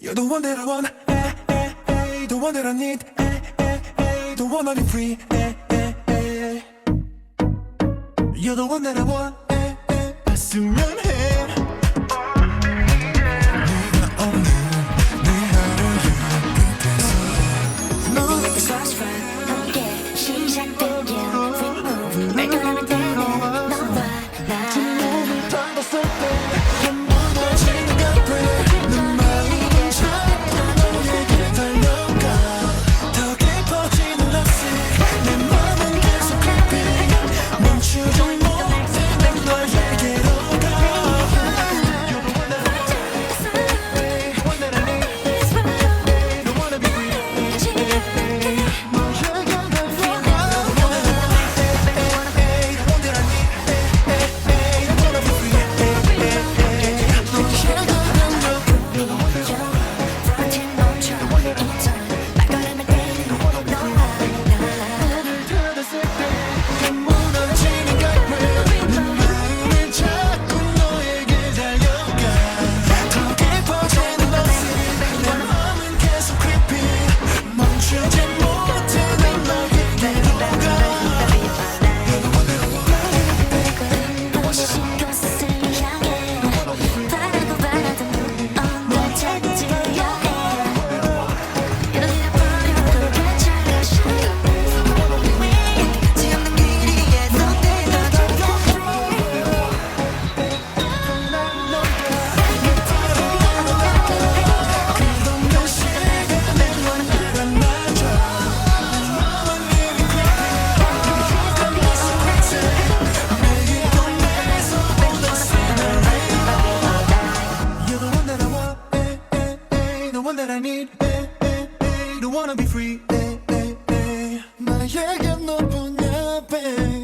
You're the one that I want, the one that I need, the one I'll be free. You're the one that I want, 봤으면 해. 네가 없는 내 하루를 끝에서 Move is what's fun. 함께 시작된 you. We move. 발걸음을 떼는 너와 나. 뒷몸을 밟았을 때 무너지는 것 같아. 내 마음은 자꾸 너에게 달려가. 더 깊어지는 love. 내 맘은 계속 creeping. 멈추지 못해 난 너에게로 가. You're the one that I want, the one that I need, the one to be free. That I need, don't wanna be free. 나에게 너 뿐이야, babe.